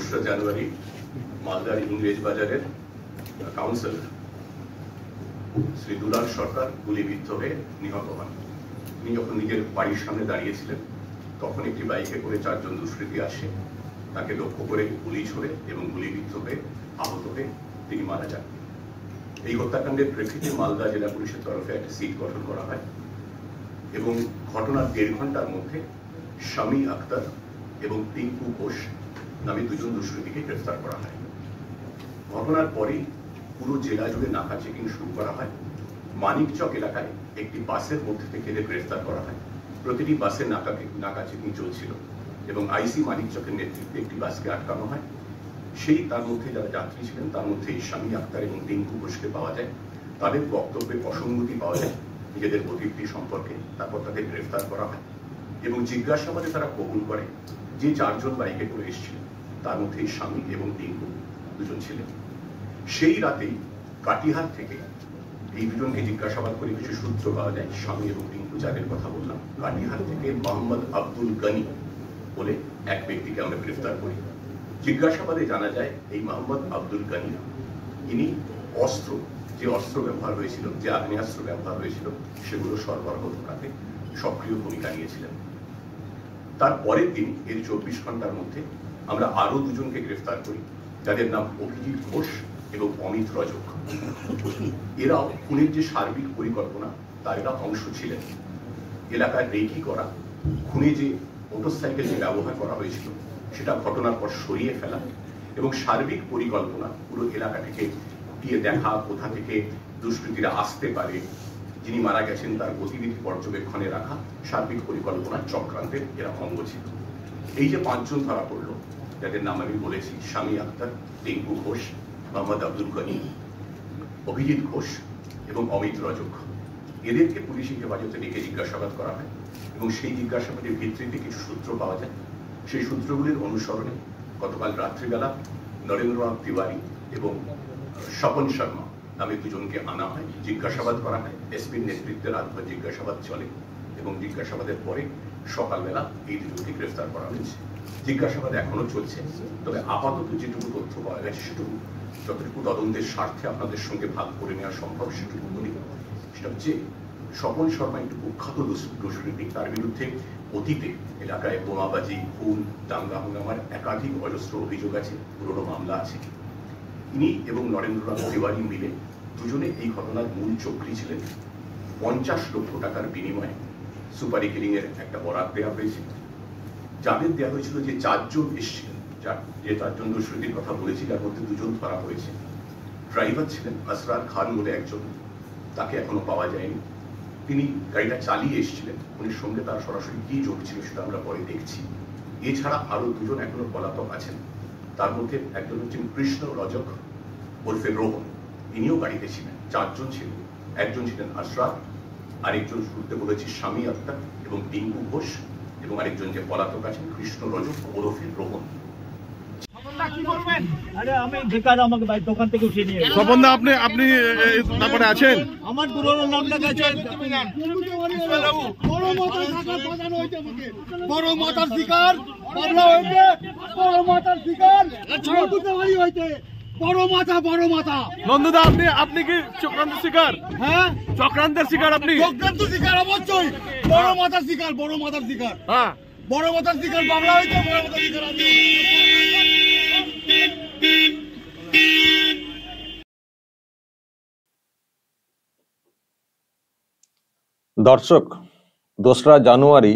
2রা জানুয়ারি মালদার ইংরেজ বাজারের কাউন্সিলর শ্রী দুলাল সরকার গুলিবিদ্ধ হয়ে নিহত হন। তিনি যখন নিজের বাড়ির সামনে দাঁড়িয়েছিলেন তখন একটি বাইকে করে 4 জন দুষ্কৃতী আসে, তাকে লক্ষ্য করে গুলি ছোড়ে এবং গুলিবিদ্ধ হয়ে আহত হয়ে তিনি মারা যান। এই হত্যাকাণ্ডের প্রেক্ষিতে মালদা জেলা পুলিশের তরফে একটা সিট গঠন করা হয় এবং ঘটনার 1.5 ঘন্টার মধ্যে শামী আক্তার এবং টিঙ্কু ঘোষ নামে 2 জন দুষ্কৃতীকে গ্রেফতার করা হয়। ঘটনার পরেই পুরো জেলা জুড়ে নাকা চেকিং শুরু করা হয়। মানিকচক এলাকায় একটি বাসের মধ্যে থেকে এদের গ্রেফতার করা হয়। প্রতিটি বাসে নাকা চেকিং চলছিল এবং আইসি মানিকচকের নেতৃত্বে একটি বাসকে আটকানো হয়। সেই তার মধ্যে যারা যাত্রী ছিলেন তার মধ্যে শামী আক্তার এবং টিঙ্কু ঘোষকে পাওয়া যায়। তাদের বক্তব্যে অসঙ্গতি পাওয়া যায় নিজেদের অতীতটি সম্পর্কে। তারপর তাদের গ্রেফতার করা হয় এবং জিজ্ঞাসাবাদে তারা কবুল করে যে 4 জন বাইকে করে এসেছিলেন তার মধ্যে শামী এবং টিঙ্কু 2 জন ছিলেন। সেই রাতেই কাটিহার থেকে এই 2 জনকে জিজ্ঞাসাবাদ করে কিছু সূত্র পাওয়া যায়। শামী এবং টিঙ্কু যাদের কথা বললাম, কাটিহার থেকে মোহাম্মদ আব্দুল গনি বলে এক ব্যক্তিকে আমরা গ্রেফতার করি। জিজ্ঞাসাবাদে জানা যায় এই মোহাম্মদ আব্দুল গনি ইনি যে অস্ত্র ব্যবহার হয়েছিল, যে আগ্নেয়াস্ত্র ব্যবহার হয়েছিল সেগুলো সরবরাহ করাতে সক্রিয় ভূমিকা নিয়েছিলেন। তার পরের দিন এর 24 ঘন্টার মধ্যে আমরা আরো 2 জনকে গ্রেফতার করি যাদের নাম অভিজিৎ ঘোষ এবং অমিত রজক। এরাও খুনের যে সার্বিক পরিকল্পনা তার এরা অংশ ছিলেন। এলাকায় রেকি করা, খুনে যে মোটরসাইকেল যে ব্যবহার করা হয়েছিল সেটা ঘটনার পর সরিয়ে ফেলা এবং সার্বিক পরিকল্পনা পুরো এলাকাটিকে খুঁটিয়ে দেখা, কোথা থেকে দুষ্কৃতীরা আসতে পারে, যিনি মারা গেছেন তার গতিবিধি পর্যবেক্ষণে রাখা সার্বিক পরিকল্পনার চক্রান্তের এরা অঙ্গ ছিল। এই যে 5 জন ধরা পড়লো যাদের নাম আমি বলেছি, শামী আক্তার, টিঙ্কু ঘোষ, মোহাম্মদ আব্দুল গনি, অভিজিৎ ঘোষ এবং অমিত রজক, এদেরকে পুলিশি হেফাজতে ডেকে জিজ্ঞাসাবাদ করা হয় এবং সেই জিজ্ঞাসাবাদের ভিত্তিতে কিছু সূত্র পাওয়া যায়। সেই সূত্রগুলির অনুসরণে গতকাল রাত্রিবেলা নরেন্দ্রনাথ তিওয়ারি এবং স্বপন শর্মা নামে 2 জনকে আনা হয়, জিজ্ঞাসাবাদ করা হয়। এসপির নেতৃত্বে রাতভর জিজ্ঞাসাবাদ চলে এবং জিজ্ঞাসাবাদের পরে সকালবেলা এই 2 জনকে গ্রেফতার করা হয়েছে। জিজ্ঞাসাবাদ এখনো চলছে, তবে আপাতত যেটুকু তথ্য পাওয়া গেছে সেটুকু যতটুকু তদন্তের স্বার্থে আপনাদের সঙ্গে ভাগ করে নেওয়া সম্ভব সেটুকু বলি। সেটা হচ্ছে স্বপন শর্মা একটু কুখ্যাত দুষ্কৃতী। তার বিরুদ্ধে অতীতে এলাকায় বোমাবাজি, খুন, দাঙ্গা হাঙ্গামার একাধিক অজস্র অভিযোগ আছে, পুরনো মামলা আছে। ইনি এবং নরেন্দ্রনাথ তিওয়ারি মিলে 2 জনে এই ঘটনার মূল চক্রী ছিলেন। 50 লক্ষ টাকার বিনিময়ে সুপারি কিলিং এর একটা বরাত দেওয়া হয়েছিল। যাদের দেওয়া হয়েছিল যে 4 জন এসেছিলেন, যে 4 জন দুষ্কৃতীর কথা বলেছি, তার মধ্যে 2 জন ধরা হয়েছে। ড্রাইভার ছিলেন আসরার খান বলে একজন, তাকে এখনো পাওয়া যায়নি। তিনি গাড়িটা চালিয়ে এসেছিলেন, উনির সঙ্গে তার সরাসরি কি যোগ ছিল সেটা আমরা পরে দেখছি। এছাড়া আরো 2 জন এখনো পলাতক আছেন। তার মধ্যে একজন হচ্ছেন কৃষ্ণ রজক ওরফে রোহন, ইনিও গাড়িতে ছিলেন। 4 জন ছিলেন। একজন ছিলেন আসরার, আরেকজন শুরুতে বলেছি শামী আক্তার এবং টিঙ্কু ঘোষ, এবং আরেকজন যে পলাতক আছেন কৃষ্ণ রজক ওরফে রোহন। স্বপনদা, আপনি তারপরে আছেন? আমার পুরোনো নামটা গেছে বড় মাতার শিকার, বাবলা হয়েছে বড় মাতার শিকার, হয়েছে বড় মাথা। নন্দদা, আপনি কি চক্রান্তের শিকার? হ্যাঁ, চক্রান্তের শিকার আপনি? চক্রান্ত শিকার অবশ্যই। বড় মাতার শিকার, হ্যাঁ, বড় মাতার শিকার বাবলা হয়েছে, বড় মাতার শিকার। দর্শক, 2রা জানুয়ারি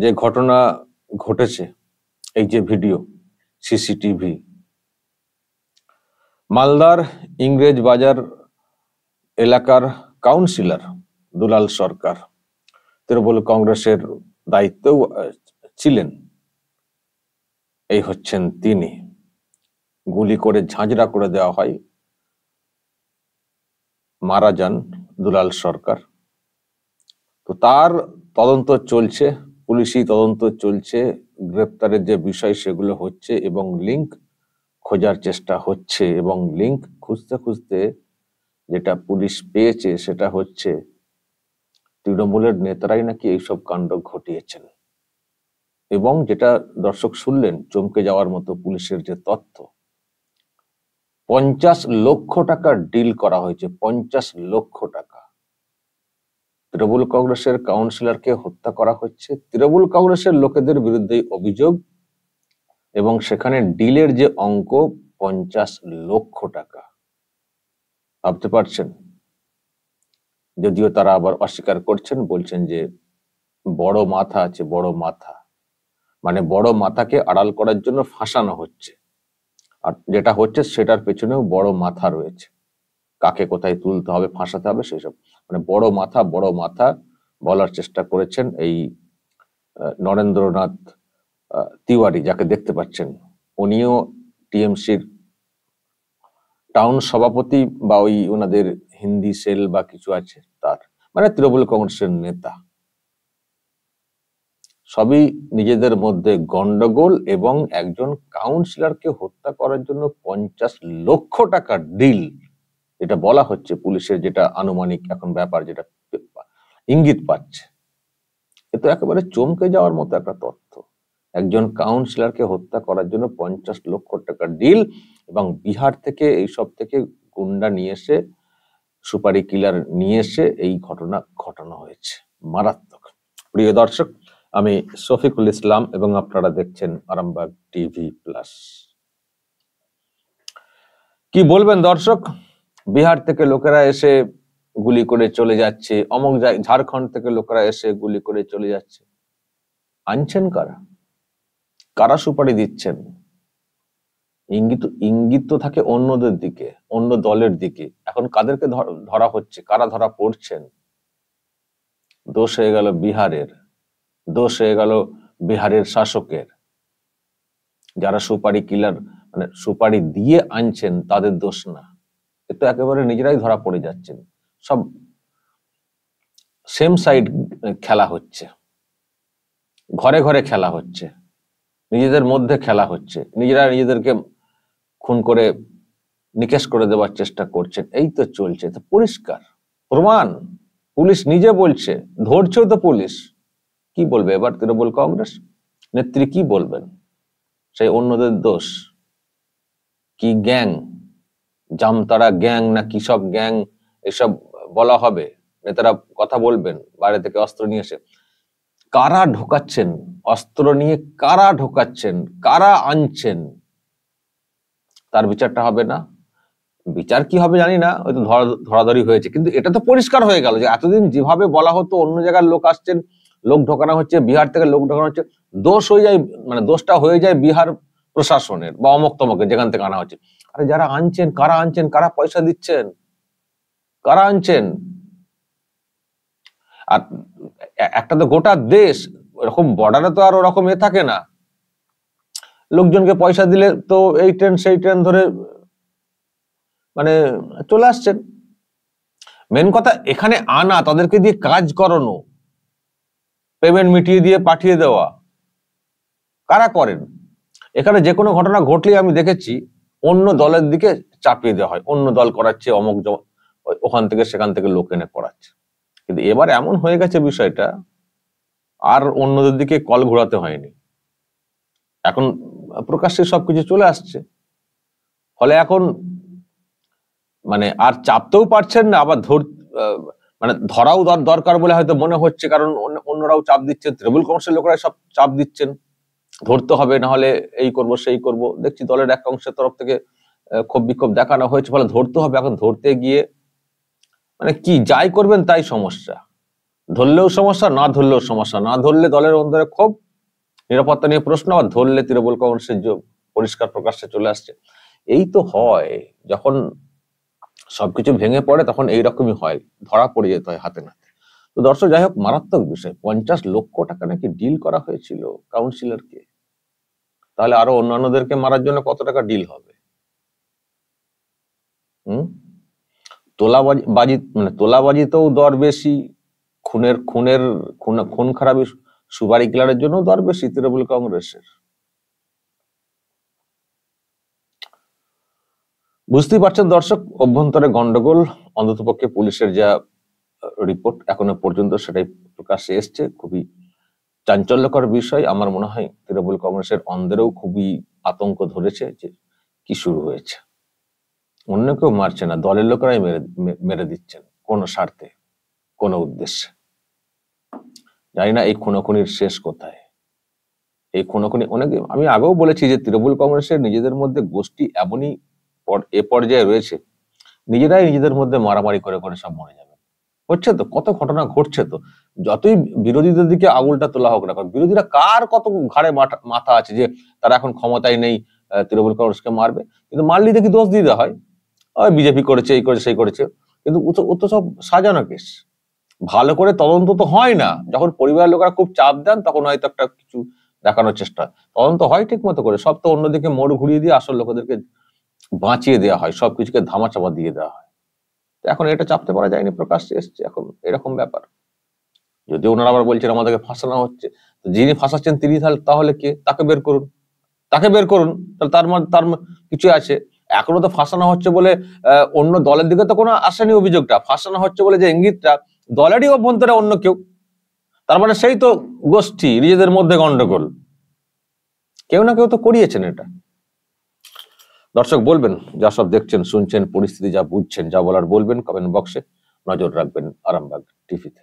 যে ঘটনা ঘটেছে, এই যে ভিডিও সিসিটিভি, মালদার ইংরেজ বাজার এলাকার কাউন্সিলর দুলাল সরকার তৃণমূল কংগ্রেসের দায়িত্বেও ছিলেন। এই হচ্ছেন তিনি। গুলি করে ঝাঁঝরা করে দেওয়া হয়, মারা যান দুলাল সরকার। তো তার তদন্ত চলছে, পুলিশি তদন্ত চলছে, গ্রেপ্তারের যে বিষয় সেগুলো হচ্ছে এবং লিঙ্ক খোঁজার চেষ্টা হচ্ছে। এবং লিঙ্ক খুঁজতে খুঁজতে যেটা পুলিশ পেয়েছে সেটা হচ্ছে তৃণমূলের নেতারাই নাকি এইসব কাণ্ড ঘটিয়েছেন। এবং যেটা দর্শক শুনলেন চমকে যাওয়ার মতো পুলিশের যে তথ্য, 50 লক্ষ টাকার ডিল করা হয়েছে। 50 লক্ষ টাকা। তৃণমূল কংগ্রেসের কাউন্সিলরকে হত্যা করা হচ্ছে, তৃণমূল কংগ্রেসের লোকেদের বিরুদ্ধে অভিযোগ, এবং সেখানে ডিলের যে অঙ্ক 50 লক্ষ টাকা। ভাবতে পারছেন? যদিও তারা আবার অস্বীকার করছেন, বলছেন যে বড় মাথা আছে, বড় মাথা, মানে বড় মাথাকে আড়াল করার জন্য ফাঁসানো হচ্ছে, আর যেটা হচ্ছে সেটার পেছনেও বড় মাথা রয়েছে। কাকে কোথায় তুলতে হবে, ফাঁসাতে হবে, সেসব মানে বড় মাথা বলার চেষ্টা করেছেন এই নরেন্দ্রনাথ তিওয়ারি, যাকে দেখতে পাচ্ছেন। উনিও টিএমসির টাউন সভাপতি বা ওই ওনাদের হিন্দি সেল বা কিছু আছে তার, মানে তৃণমূল কংগ্রেসের নেতা। সবই নিজেদের মধ্যে গন্ডগোল, এবং একজন কাউন্সিলরকে হত্যা করার জন্য 50 লক্ষ টাকার ডিল, যেটা বলা হচ্ছে পুলিশের, যেটা আনুমানিক এখন ব্যাপার, যেটা ইঙ্গিত পাচ্ছে, এ তো একেবারে চমকে যাওয়ার মতো একটা তথ্য। একজন কাউন্সিলরকে হত্যা করার জন্য 50 লক্ষ টাকার ডিল, এবং বিহার থেকে এইসব থেকে গুন্ডা নিয়ে এসে, সুপারি কিলার নিয়ে এসে এই ঘটনা ঘটানো হয়েছে। মারাত্মক। প্রিয় দর্শক, আমি শফিকুল ইসলাম এবং আপনারা দেখছেন আরামবাগ টিভি প্লাস। কি বলবেন দর্শক? বিহার থেকে লোকেরা এসে গুলি করে চলে যাচ্ছে, অমুক ঝাড়খণ্ড থেকে লোকেরা এসে গুলি করে চলে যাচ্ছে। আনছেন কারা? কারা সুপারি দিচ্ছেন? ইঙ্গিত তো থাকে অন্যদের দিকে, অন্য দলের দিকে। এখন কাদেরকে ধরা হচ্ছে, কারা ধরা পড়ছেন? দোষ হয়ে গেল বিহারের, দোষ হয়ে গেল বিহারের শাসকের। যারা সুপারি কিলার, মানে সুপারি দিয়ে আনছেন, তাদের দোষ না। এ তো একেবারে নিজেরাই ধরা পড়ে যাচ্ছেন। সব সেম সাইড খেলা হচ্ছে, ঘরে ঘরে খেলা হচ্ছে, নিজেদের মধ্যে খেলা হচ্ছে, নিজেরা নিজেদেরকে খুন করে নিকেশ করে দেওয়ার চেষ্টা করছেন। এই তো চলছে, তো পরিষ্কার প্রমাণ, পুলিশ নিজে বলছে, ধরছেও তো পুলিশ। কি বলবে এবার তৃণমূল কংগ্রেস নেত্রী? কি বলবেন? সেই অন্যদের দোষ? কি গ্যাং, জামতারা গ্যাং না কি সব গ্যাং, এসব বলা হবে? নেতারা কথা বলবেন বাইরে থেকে অস্ত্র নিয়ে এসে। কারা ঢোকাচ্ছেন অস্ত্র নিয়ে, কারা ঢোকাচ্ছেন, কারা আনছেন, তার বিচারটা হবে না? বিচার কি হবে জানি না, হয়তো ধরাধরি হয়েছে, কিন্তু এটা তো পরিষ্কার হয়ে গেল যে এতদিন যেভাবে বলা হতো অন্য জায়গার লোক আসছেন, লোক ঢোকানো হচ্ছে, বিহার থেকে লোক ঢোকানো হচ্ছে, দোষ হয়ে যায়, মানে দোষটা হয়ে যায় বিহার প্রশাসনের বা অমক তমকের, যেখান থেকে আনা হচ্ছে। আরে যারা আনছেন, কারা আনছেন, কারা পয়সা দিচ্ছেন, কারা আনছেন? আর একটা তো গোটা দেশ, এরকম বর্ডারে তো আর ওরকম থাকে না, লোকজনকে পয়সা দিলে তো এই ট্রেন সেই ট্রেন ধরে মানে চলে আসছেন। মেন কথা এখানে আনা, তাদেরকে দিয়ে কাজ করানো, পেমেন্ট মিটিয়ে দিয়ে পাঠিয়ে দেওয়া, কারা করেন? এখানে যে কোনো ঘটনা ঘটলেই আমি দেখেছি অন্য দলের দিকে চাপিয়ে দেওয়া হয়, অন্য দল করাচ্ছে, অমুক ওখান থেকে সেখান থেকে লোক এনে করাচ্ছে। কিন্তু এবার এমন হয়ে গেছে বিষয়টা, আর অন্যদের দিকে কল ঘোরাতে হয়নি, এখন প্রকাশ্যে সবকিছু চলে আসছে। ফলে এখন মানে আর চাপতেও পারছেন না, আবার মানে ধরাও দরকার বলে হয়তো মনে হচ্ছে, কারণ অন্যরাও চাপ দিচ্ছেন, তৃণমূল কংগ্রেসের লোকেরা সব চাপ দিচ্ছেন, ধরতে হবে, না হলে এই করব সেই করব। দেখছি দলের এক অংশের তরফ থেকে ক্ষোভ বিক্ষোভ দেখানো হয়েছে, ফলে ধরতে হবে। এখন ধরতে গিয়ে মানে কি যাই করবেন তাই সমস্যা, ধরলেও সমস্যা, না ধরলেও সমস্যা। না ধরলে দলের অন্তরে ক্ষোভ, নিরাপত্তা নিয়ে প্রশ্ন, আবার ধরলে তৃণমূল কংগ্রেসের পরিষ্কার প্রকাশ্যে চলে আসছে। এই তো হয়, যখন সবকিছু ভেঙে পড়ে তখন এইরকমই হয়, ধরা পড়ে যেতে হয় হাতে নাতে। তো দর্শক, যাই হোক, মারাত্মক বিষয়। 50 লক্ষ টাকা নাকি ডিল করা হয়েছিল কাউন্সিলরকে, তাহলে আরো অন্যান্যদেরকে মারার জন্য কত টাকা ডিল হবে? তোলাবাজি, মানে তোলাবাজিতেও দর বেশি, খুন খারাপি, সুপারি কিলারের জন্য দর বেশি তৃণমূল কংগ্রেসের। বুঝতেই পারছেন দর্শক, অভ্যন্তরে গন্ডগোল। অন্ততপক্ষে পুলিশের যা রিপোর্ট এখনো পর্যন্ত সেটাই প্রকাশ্যে এসছে, খুবই চাঞ্চল্যকর বিষয়। আমার মনে হয় তৃণমূল কংগ্রেসের অন্দরেও খুবই আতঙ্ক ধরেছে যে কি শুরু হয়েছে। অন্য কেউ মারছে না, দলের লোকেরাই মেরে দিচ্ছেন কোন স্বার্থে, কোন উদ্দেশ্যে। জানি না এই খুনোখুনির শেষ কোথায়। এই খুনোখুনি অনেকে, আমি আগেও বলেছি যে তৃণমূল কংগ্রেসের নিজেদের মধ্যে গোষ্ঠী এমনই এ পর্যায়ে রয়েছে, নিজেরাই নিজেদের মধ্যে মারামারি করে করে সব মরে যাবে। হচ্ছে তো, কত ঘটনা ঘটছে তো। যতই বিরোধীদের দিকে আঙুলটা তোলা হোক না, বিরোধীরা কার কত ঘাড়ে মাথা আছে যে তারা এখন ক্ষমতায় নেই, তৃণমূল কংগ্রেসকে মারবে। কিন্তু মারলি দেখি দোষ দিতে হয়, বিজেপি করেছে, এই করেছে, সেই করেছে। কিন্তু ও তো সব সাজানো কেস। ভালো করে তদন্ত তো হয় না। যখন পরিবারের লোকেরা খুব চাপ দেন তখন হয়তো একটা কিছু দেখানোর চেষ্টা, তদন্ত হয় ঠিক মতো করে। সব তো অন্যদিকে মোড় ঘুরিয়ে দিয়ে আসল লোকেদেরকে বাঁচিয়ে দেওয়া হয়, সবকিছুকে ধামাচাপা দিয়ে দেওয়া হয়। এখন এটা চাপতে পারা যায়নি, প্রকাশ্যে এসছে এখন এরকম ব্যাপার। যদি ওনারা আবার বলছেন আমাদেরকে ফাঁসানো হচ্ছে, যিনি ফাঁসাচ্ছেন তিনি তাহলে কে? তাকে বের করুন, তাকে বের করুন। তার কিছু আছে। এখনো তো ফাঁসানো হচ্ছে বলে অন্য দলের দিকে তো কোনো আসেনি অভিযোগটা। ফাঁসানো হচ্ছে বলে যে ইঙ্গিতটা, দলেরই অভ্যন্তরে অন্য কেউ। তার মানে সেই তো গোষ্ঠী, নিজেদের মধ্যে গন্ডগোল। কেউ না কেউ তো করিয়েছেন এটা। দর্শক বলবেন, যা সব দেখছেন, শুনছেন, পরিস্থিতি যা বুঝছেন, যা বলার বলবেন কমেন্ট বক্সে। নজর রাখবেন আরামবাগ টিভিতে।